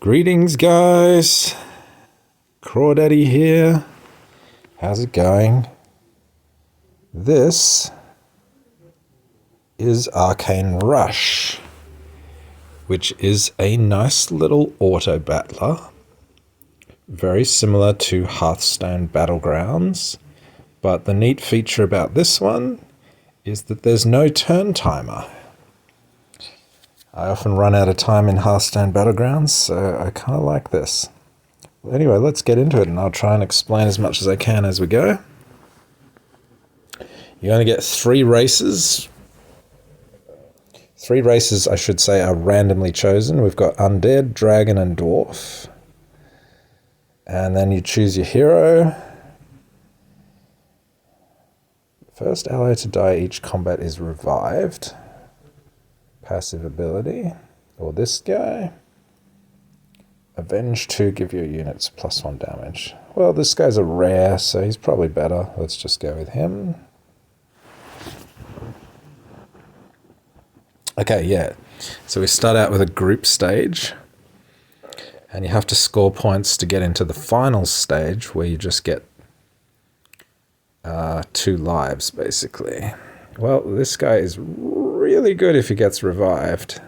Greetings, guys. Crawdaddy here. How's it going? This is Arcane Rush, which is a nice little auto battler, very similar to Hearthstone Battlegrounds, but the neat feature about this one is that there's no turn timer. I often run out of time in Hearthstone Battlegrounds, so I kind of like this. Well, anyway, let's get into it, and I'll try and explain as much as I can as we go. You only get 3 races. 3 races, I should say, are randomly chosen. We've got Undead, Dragon, and Dwarf. And then you choose your hero. First ally to die each combat is revived. Passive ability, or this guy. Avenge 2, give your units +1 damage. Well, this guy's a rare, so he's probably better. Let's just go with him. Okay, yeah. So we start out with a group stage, and you have to score points to get into the final stage, where you just get 2 lives, basically. Well, this guy is really good if he gets revived,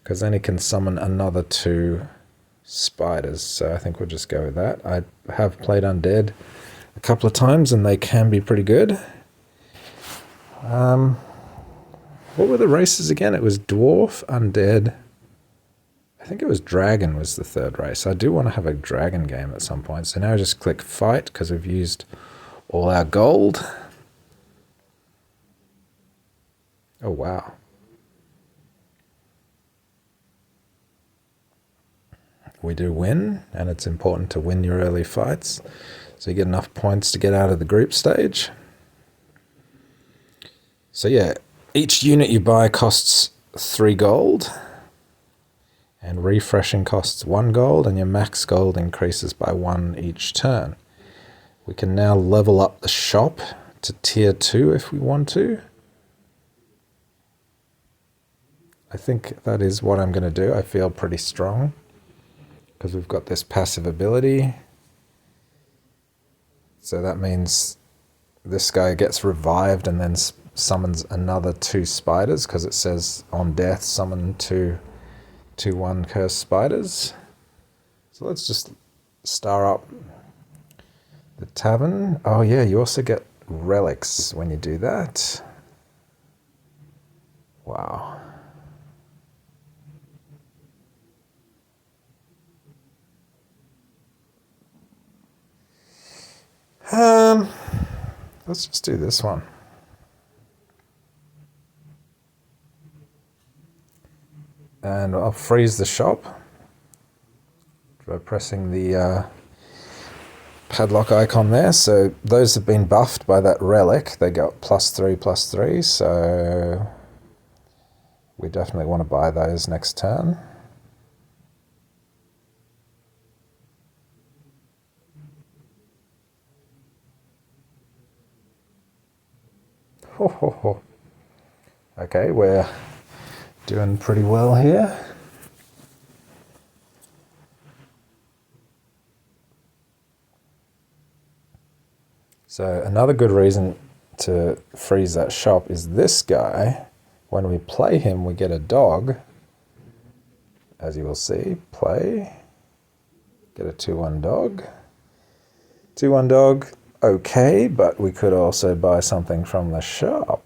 because then he can summon another 2 spiders, so I think we'll just go with that. I have played Undead a couple of times, and they can be pretty good. What were the races again? It was Dwarf, Undead. I think it was Dragon was the 3rd race. I do want to have a Dragon game at some point, so now I just click Fight, because we've used all our gold. Oh, wow. We do win, and it's important to win your early fights, so you get enough points to get out of the group stage. So yeah, each unit you buy costs 3 gold, and refreshing costs 1 gold, and your max gold increases by 1 each turn. We can now level up the shop to tier 2 if we want to. I think that is what I'm going to do. I feel pretty strong because we've got this passive ability. So that means this guy gets revived and then summons another 2 spiders, because it says on death summon 2 1 cursed spiders. So let's just star up the tavern. Oh yeah, you also get relics when you do that. Wow. Let's just do this one. And I'll freeze the shop by pressing the padlock icon there. So those have been buffed by that relic. They got +3/+3, so we definitely want to buy those next turn. Okay, we're doing pretty well here. So another good reason to freeze that shop is this guy. When we play him, we get a dog. As you will see, play. Get a 2/1 dog. 2/1 dog. Okay, but we could also buy something from the shop.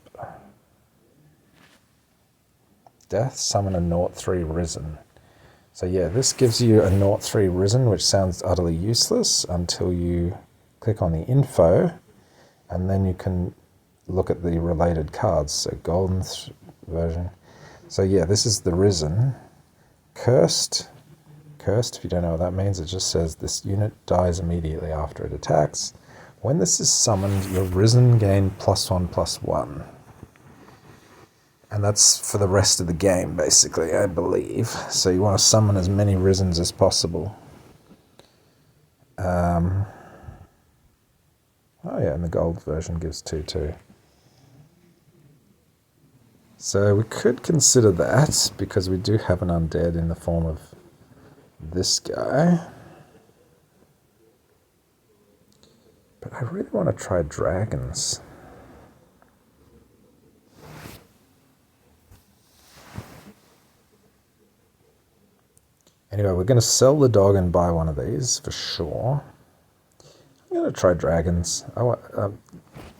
Death, summon a 0/3 Risen. So yeah, this gives you a 0/3 Risen, which sounds utterly useless until you click on the info, and then you can look at the related cards. So golden version. So yeah, this is the Risen. Cursed. Cursed, if you don't know what that means, it just says this unit dies immediately after it attacks. When this is summoned, your Risen gain +1/+1. And that's for the rest of the game, basically, I believe. So you want to summon as many Risens as possible. Oh yeah, and the gold version gives 2 too. So we could consider that, because we do have an undead in the form of this guy. But I really want to try dragons. Anyway, we're going to sell the dog and buy one of these for sure. I'm going to try dragons.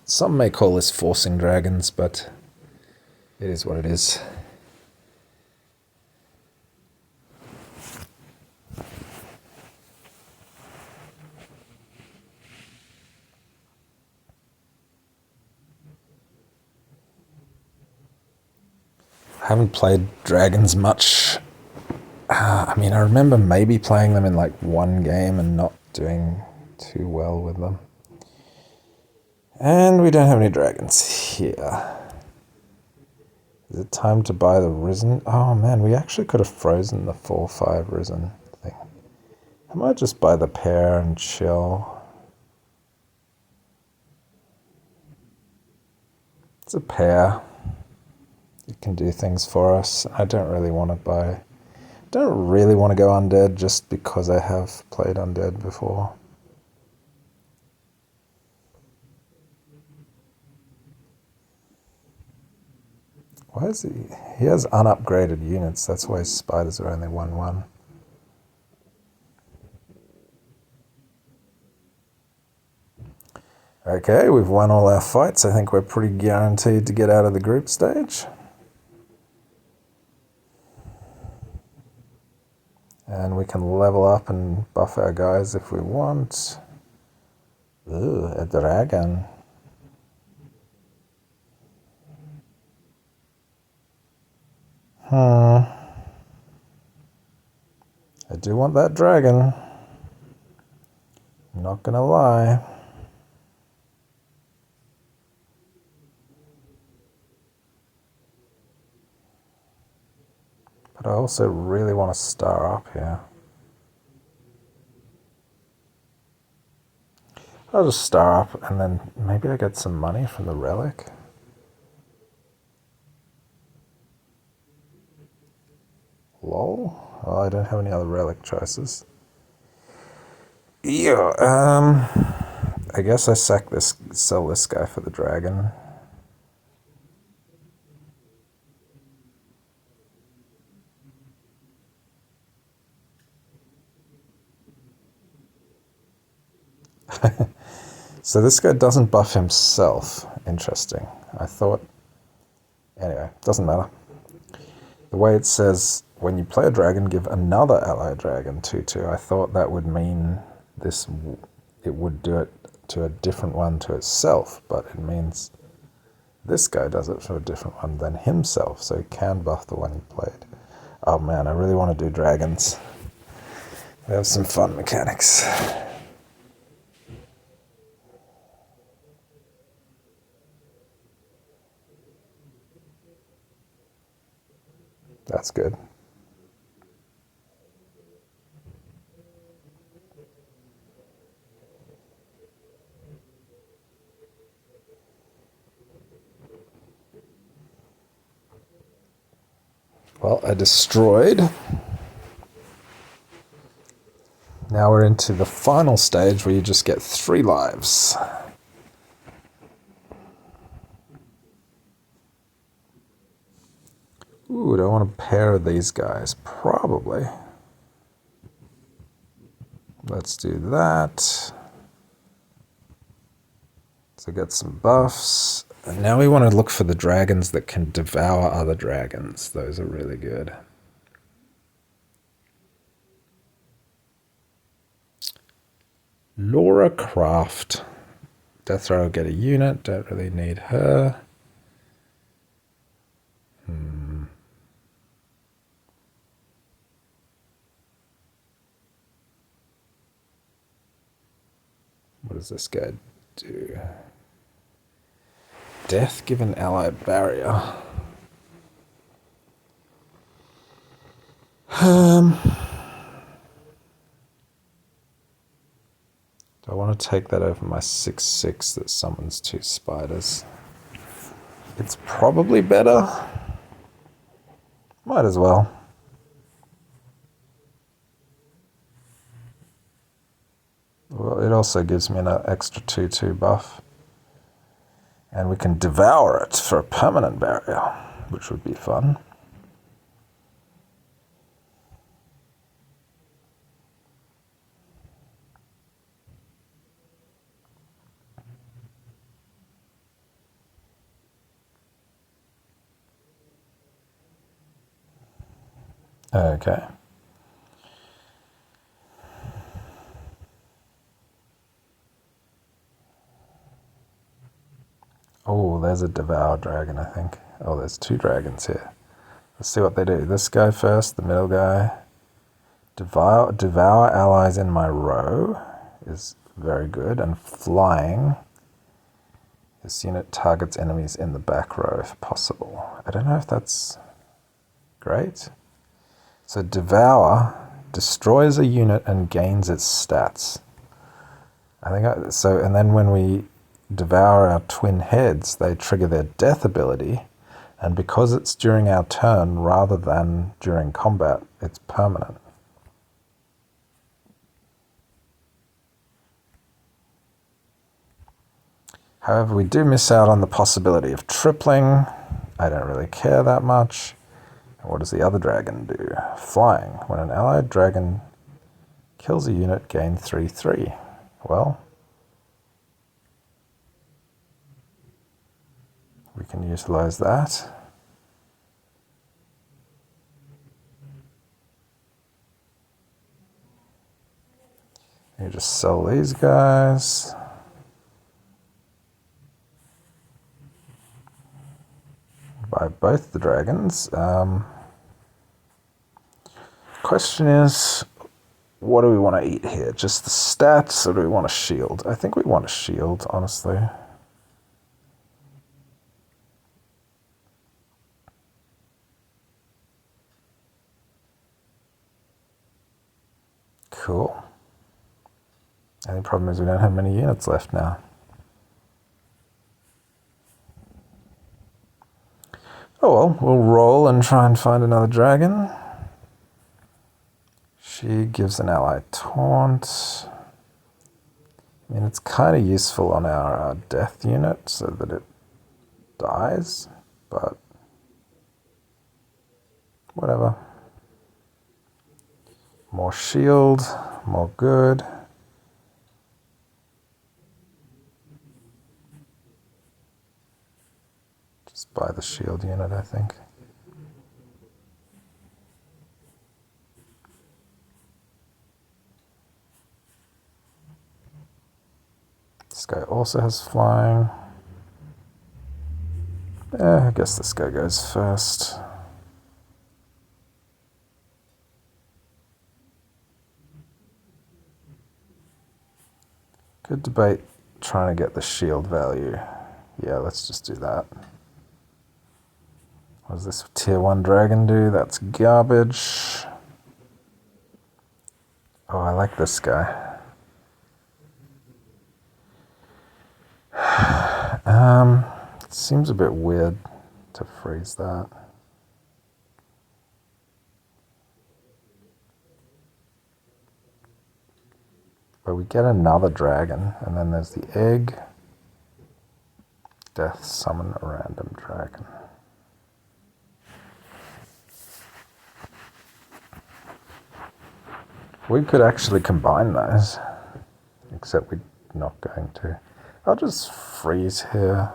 Some may call this forcing dragons, but it is what it is. I haven't played dragons much. I mean, I remember maybe playing them in like one game and not doing too well with them. And we don't have any dragons here. Is it time to buy the Risen? Oh man, we actually could have frozen the 4/5 Risen thing. I might just buy the pair and chill. It's a pair. It can do things for us. I don't really want to buy... don't really want to go undead just because I have played undead before. Why is he... he has unupgraded units, that's why his spiders are only 1/1. Okay, we've won all our fights. I think we're pretty guaranteed to get out of the group stage. And we can level up and buff our guys if we want. Ooh, a dragon. I do want that dragon. I'm not gonna lie. But I also really want to star up here. I'll just star up and then maybe I get some money from the relic. Lol. Oh, I don't have any other relic choices. Yeah, I guess I sell this guy for the dragon. So this guy doesn't buff himself. Interesting. I thought... anyway, doesn't matter. The way it says, when you play a dragon, give another ally dragon 2/2. I thought that would mean this... it would do it to a different one to itself, but it means this guy does it for a different one than himself, so he can buff the one he played. Oh man, I really want to do dragons. We have some fun mechanics. That's good. Well, I destroyed. Now we're into the final stage where you just get 3 lives. Ooh, do I want a pair of these guys? Probably. Let's do that. So get some buffs. And now we want to look for the dragons that can devour other dragons. Those are really good. Laura Craft. Death Row, get a unit. Don't really need her. What does this guy do? Death, give an ally barrier. Do I want to take that over my 6/6 that summons 2 spiders? It's probably better. Might as well. also gives me an extra 2/2 buff. And we can devour it for a permanent barrier, which would be fun. Okay. Oh, there's a devour dragon, I think. Oh, there's 2 dragons here. Let's see what they do. This guy first, the middle guy. Devour allies in my row is very good. And flying. This unit targets enemies in the back row if possible. I don't know if that's great. So devour destroys a unit and gains its stats. And then when we devour our twin heads, they trigger their death ability, and because it's during our turn rather than during combat, it's permanent. However, we do miss out on the possibility of tripling. I don't really care that much. What does the other dragon do? Flying. When an allied dragon kills a unit, gain 3/3. Well, we can utilize that. You just sell these guys. Buy both the dragons. Question is, what do we want to eat here? Just the stats, or do we want a shield? I think we want a shield, honestly. Cool. Only problem is we don't have many units left now. Oh well, we'll roll and try and find another dragon. She gives an ally taunt. I mean, it's kind of useful on our death unit so that it dies, but whatever. More shield, more good. Just buy the shield unit, I think. This guy also has flying. I guess this guy goes first. Good debate trying to get the shield value. Yeah, let's just do that. What does this tier 1 dragon do? That's garbage. Oh, I like this guy. It seems a bit weird to freeze that. But we get another dragon, and then there's the egg. Death summon a random dragon. We could actually combine those, except we're not going to. I'll just freeze here.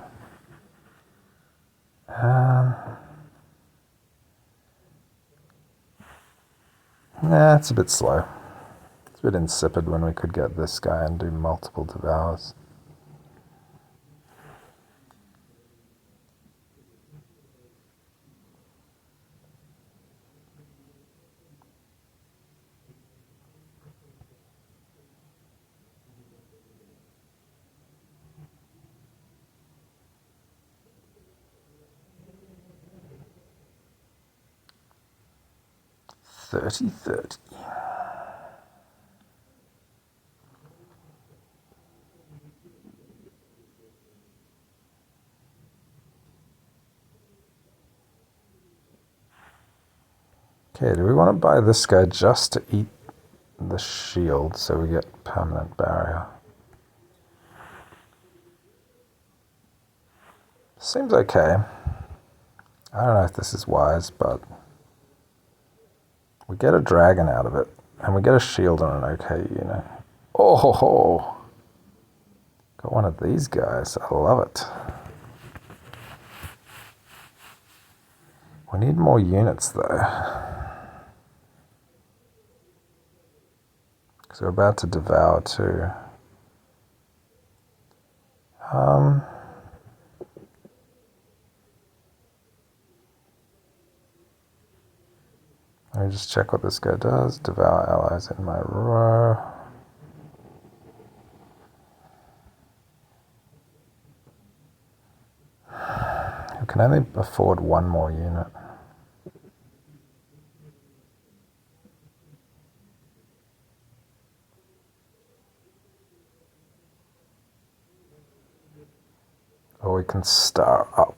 Nah, it's a bit slow. It's a bit insipid when we could get this guy and do multiple devours. $30. Okay, do we want to buy this guy just to eat the shield so we get permanent barrier? Seems okay. I don't know if this is wise, but we get a dragon out of it, and we get a shield on an okay unit. Oh ho ho! Got one of these guys. I love it. We need more units though, because we're about to devour too. Let me just check what this guy does. Devour allies in my row. We can only afford one more unit. Or we can star up.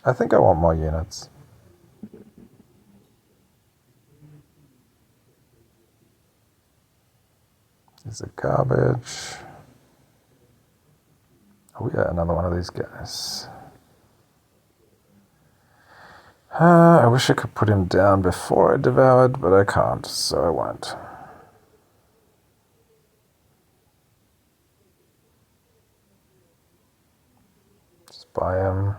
I think I want more units. These are garbage. Oh yeah, another one of these guys. I wish I could put him down before I devoured, but I can't, so I won't. Just buy him.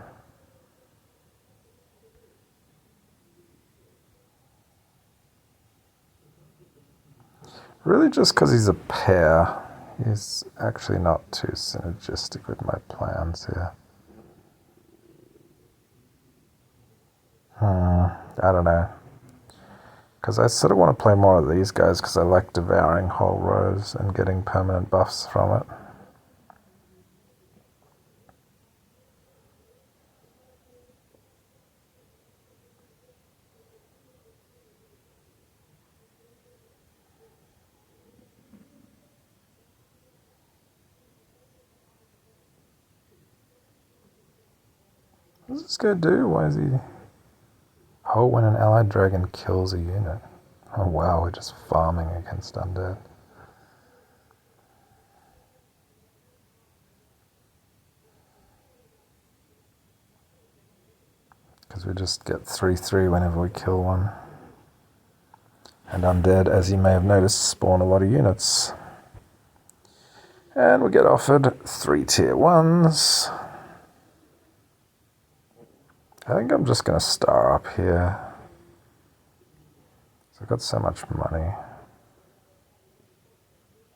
Really just because he's a pair. He's actually not too synergistic with my plans here. I don't know. Because I sort of want to play more of these guys because I like devouring whole rows and getting permanent buffs from it. What does this guy do? Why is he... Oh, when an allied dragon kills a unit. Oh wow, we're just farming against undead. Because we just get 3/3 whenever we kill one. And undead, as you may have noticed, spawn a lot of units. And we get offered 3 tier 1s. I think I'm just going to star up here. I've got so much money.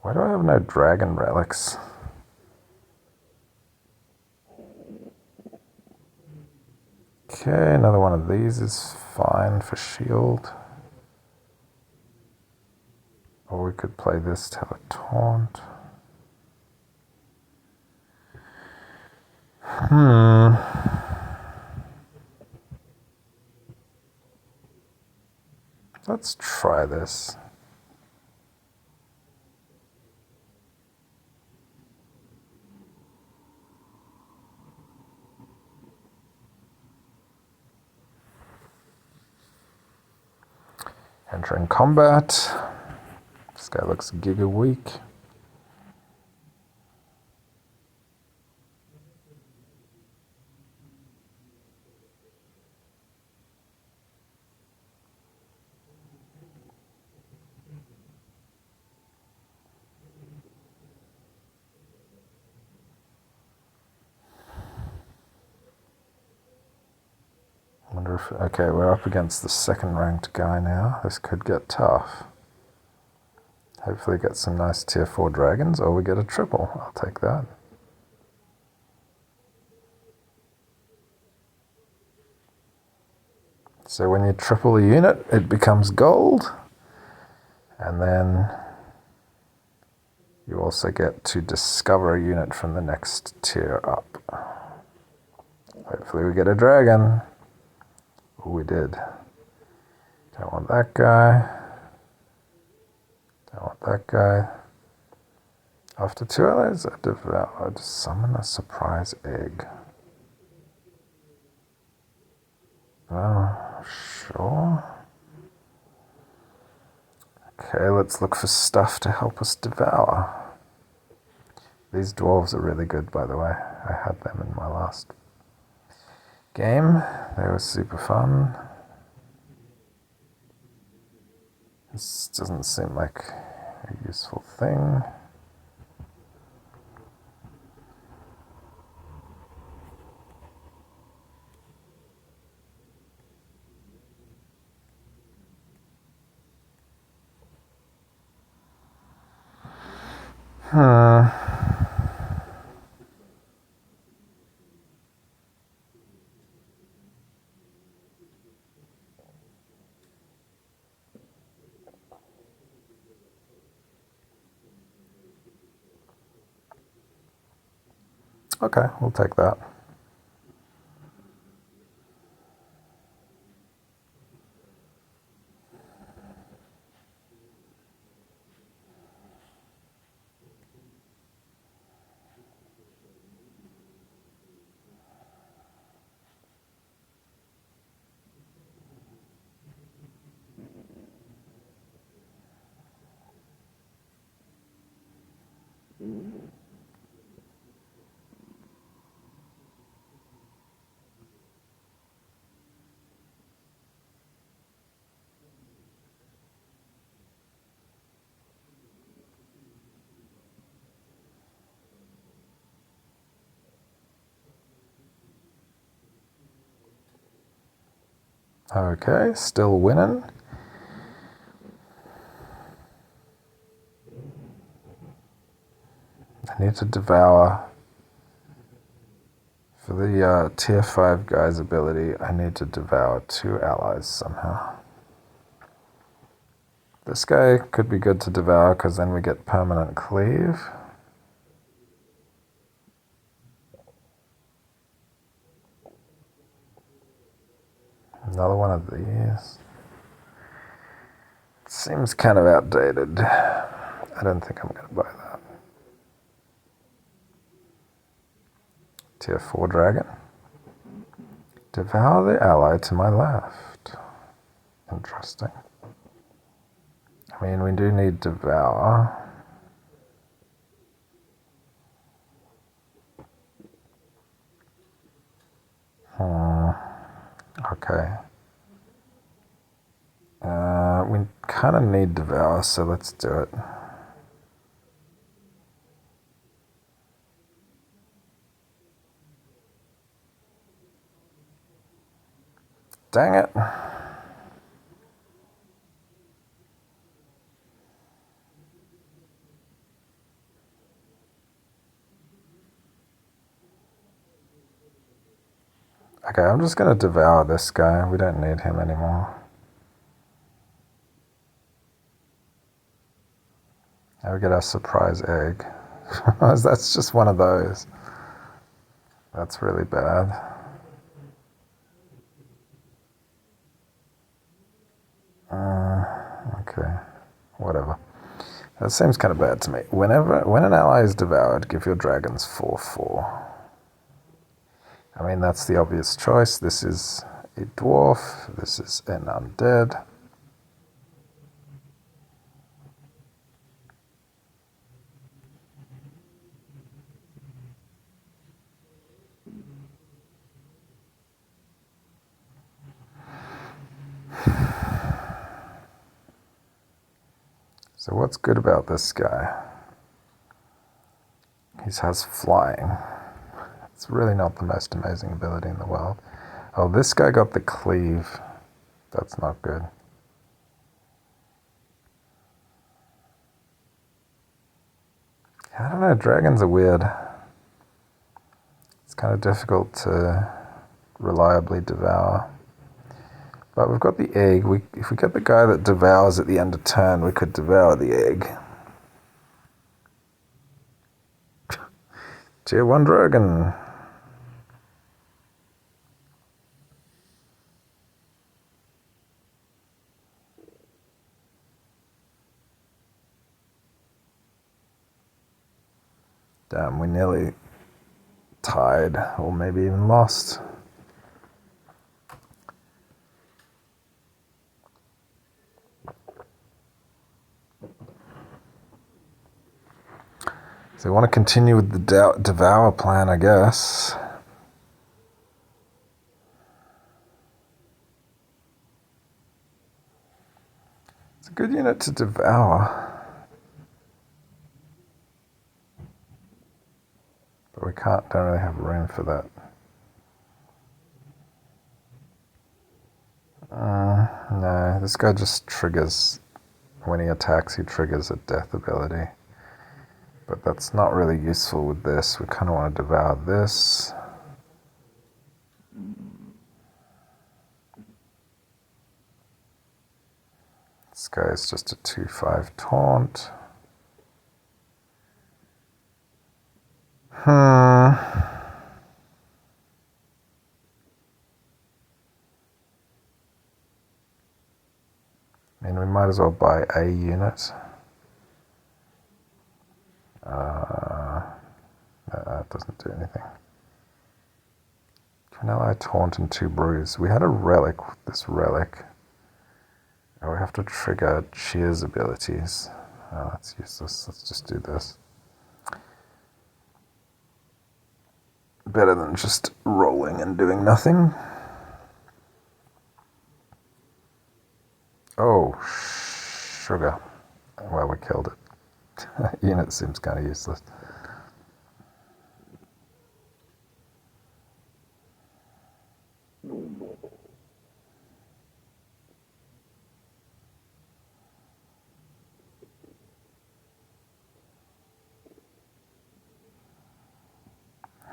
Why do I have no dragon relics? Okay, another one of these is fine for shield. Or we could play this to have a taunt. Let's try this. Entering combat. This guy looks giga weak. Okay, we're up against the second ranked guy now. This could get tough. Hopefully get some nice tier 4 dragons, or we get a triple. I'll take that. So when you triple a unit, it becomes gold. And then you also get to discover a unit from the next tier up. Hopefully we get a dragon. Oh, we did. Don't want that guy. Don't want that guy. After 2 allies, I devoured. Summon a surprise egg. Oh, sure. Okay, let's look for stuff to help us devour. These dwarves are really good, by the way. I had them in my last game. They were super fun. This doesn't seem like a useful thing. Okay, we'll take that. Okay, still winning. I need to devour. For the tier 5 guy's ability, I need to devour 2 allies somehow. This guy could be good to devour because then we get permanent cleave. Another one of these. It seems kind of outdated. I don't think I'm going to buy that. Tier 4 dragon. Devour the ally to my left. Interesting. I mean, we do need devour. Okay. We kind of need devour, so let's do it. Dang it. Okay, I'm just going to devour this guy. We don't need him anymore. Now we get our surprise egg. That's just one of those. That's really bad. Okay, whatever. That seems kind of bad to me. When an ally is devoured, give your dragons 4/4. I mean, that's the obvious choice. This is a dwarf. This is an undead. So what's good about this guy? He has flying. It's really not the most amazing ability in the world. Oh, this guy got the cleave. That's not good. I don't know, dragons are weird. It's kind of difficult to reliably devour. But we've got the egg. If we get the guy that devours at the end of turn, we could devour the egg. Tier 1 dragon. Damn, we nearly tied, or maybe even lost. So we want to continue with the devour plan, I guess. It's a good unit to devour. But we don't really have room for that. No, this guy just triggers, when he attacks, he triggers a death ability. But that's not really useful with this. We kind of want to devour this. This guy is just a 2/5 taunt. I mean, we might as well buy a unit. That doesn't do anything. Can ally taunt and 2 bruise. We had a relic with this relic. Oh, we have to trigger cheers abilities. Oh, that's useless. Let's just do this. Better than just rolling and doing nothing. Oh, sugar. Well, we killed it. Unit seems kind of useless.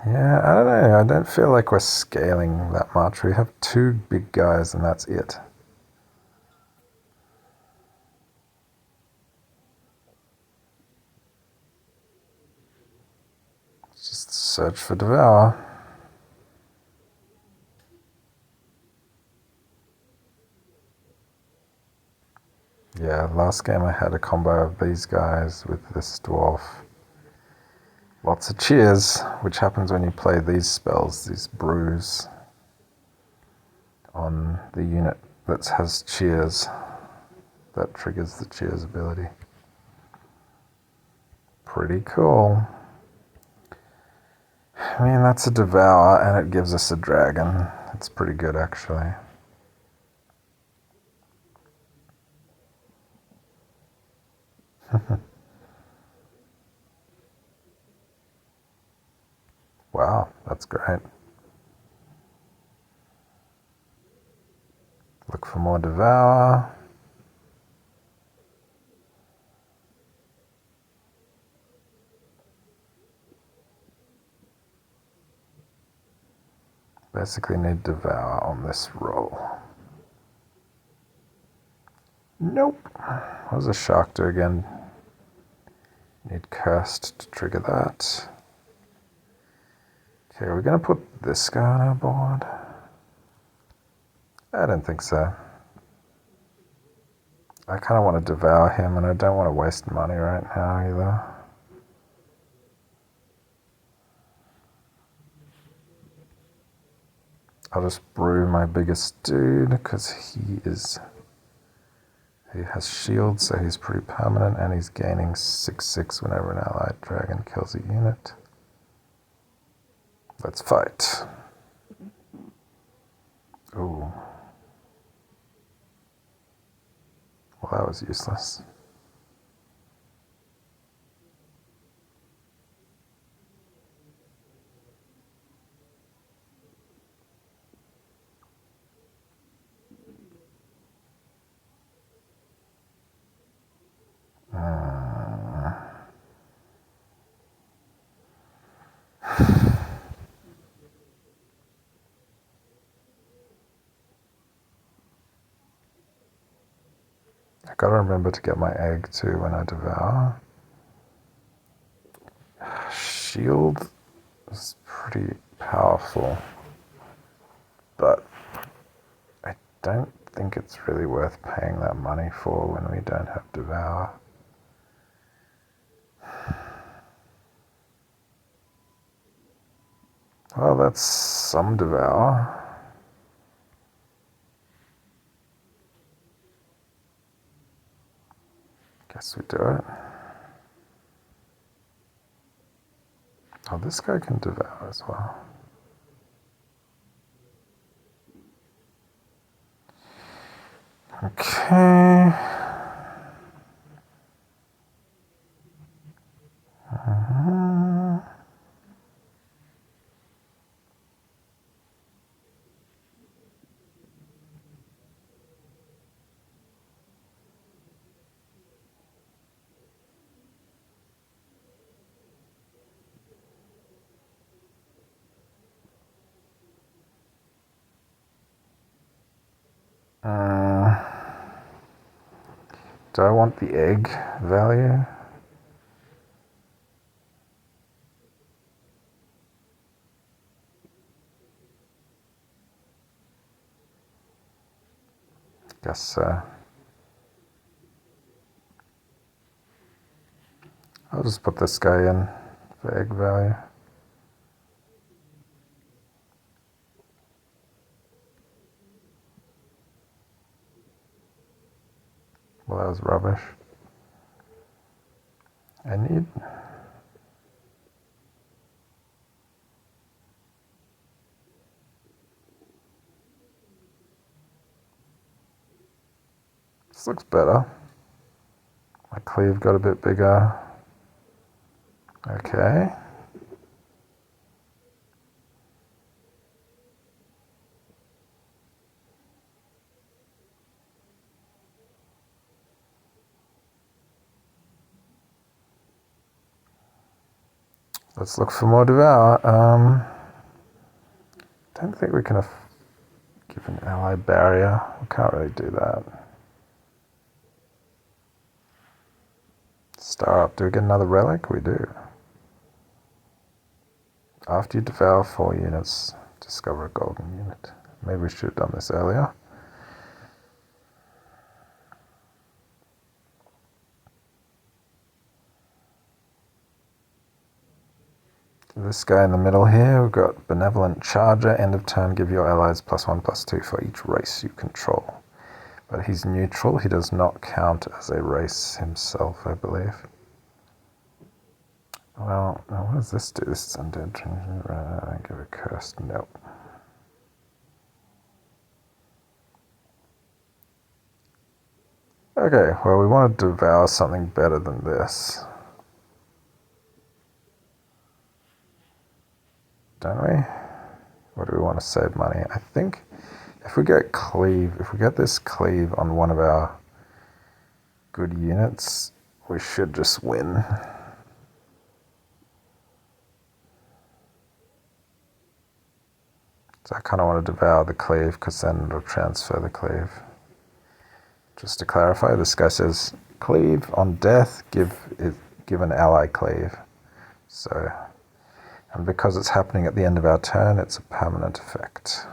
Yeah, I don't know. I don't feel like we're scaling that much. We have 2 big guys and that's it. Let's just search for devour. Yeah, last game I had a combo of these guys with this dwarf. Lots of cheers, which happens when you play these spells, these brews, on the unit that has cheers. That triggers the cheers ability. Pretty cool. I mean, that's a devour, and it gives us a dragon. It's pretty good, actually. Wow, that's great. Look for more devour. Basically need devour on this roll. Nope. What does a shark do again? Need cursed to trigger that. Okay, we're going to put this guy on our board. I don't think so. I kind of want to devour him, and I don't want to waste money right now either. I'll just brew my biggest dude, because he has shield, so he's pretty permanent, and he's gaining 6/6 whenever an allied dragon kills a unit. Let's fight. Ooh. Well, that was useless. I gotta remember to get my egg too when I devour. Shield is pretty powerful, but I don't think it's really worth paying that money for when we don't have devour. Well, that's some devour. Guess we do it. Oh, this guy can devour as well. Okay. Do I want the egg value? Guess so. I'll just put this guy in for egg value. Well, that was rubbish. I need... This looks better. My cleave got a bit bigger. Okay. Let's look for more devour. Don't think we can give an ally barrier. We can't really do that. Star up. Do we get another relic? We do. After you devour 4 units, discover a golden unit. Maybe we should have done this earlier. This guy in the middle here, we've got Benevolent Charger, end of turn, give your allies +1/+2 for each race you control. But he's neutral, he does not count as a race himself, I believe. Well, now what does this do? This is undead. Give a cursed, nope. Okay, well we want to devour something better than this. Don't we? Or do we want to save money? I think if we get cleave, if we get this cleave on one of our good units, we should just win. So I kind of want to devour the cleave because then it'll transfer the cleave. Just to clarify, this guy says cleave on death, give an ally cleave. So, and because it's happening at the end of our turn, it's a permanent effect.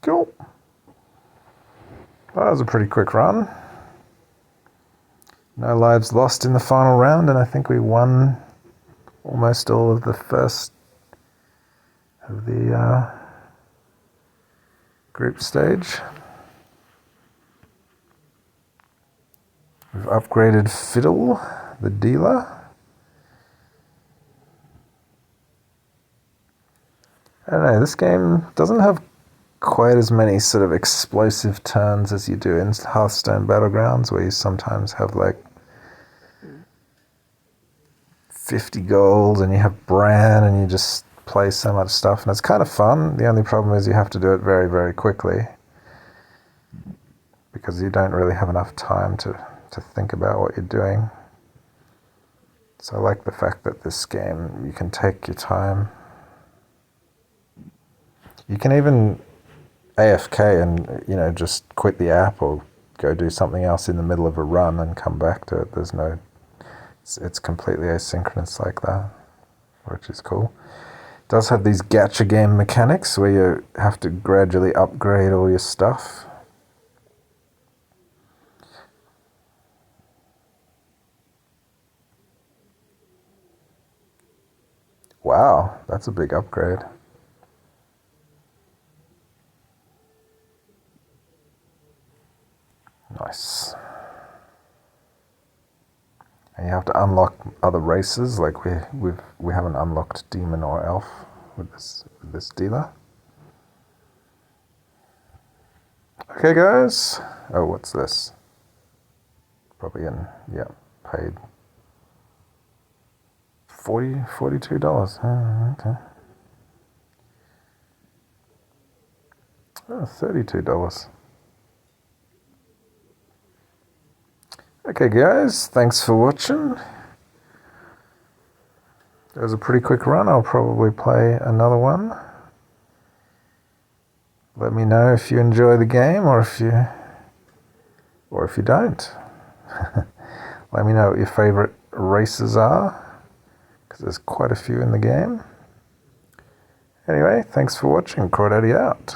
Cool. That was a pretty quick run. No lives lost in the final round, and I think we won almost all of the first of the group stage. We've upgraded Fiddle, the dealer. I don't know, this game doesn't have quite as many sort of explosive turns as you do in Hearthstone Battlegrounds, where you sometimes have like 50 gold and you have Bran and you just play so much stuff, and it's kind of fun. The only problem is you have to do it very, very quickly because you don't really have enough time to think about what you're doing. So I like the fact that this game, you can take your time. You can even AFK and, you know, just quit the app or go do something else in the middle of a run and come back to it. There's no, it's completely asynchronous like that, which is cool. It does have these gacha game mechanics where you have to gradually upgrade all your stuff. Wow, that's a big upgrade. Nice. And you have to unlock other races, like we haven't unlocked demon or elf with this dealer. Okay guys. Oh, what's this? Probably paid $42. Okay. Oh, $32. Okay guys, thanks for watching. It was a pretty quick run. I'll probably play another one. Let me know if you enjoy the game or if you don't. Let me know what your favorite races are, because there's quite a few in the game. Anyway, thanks for watching. Crawdaddy out.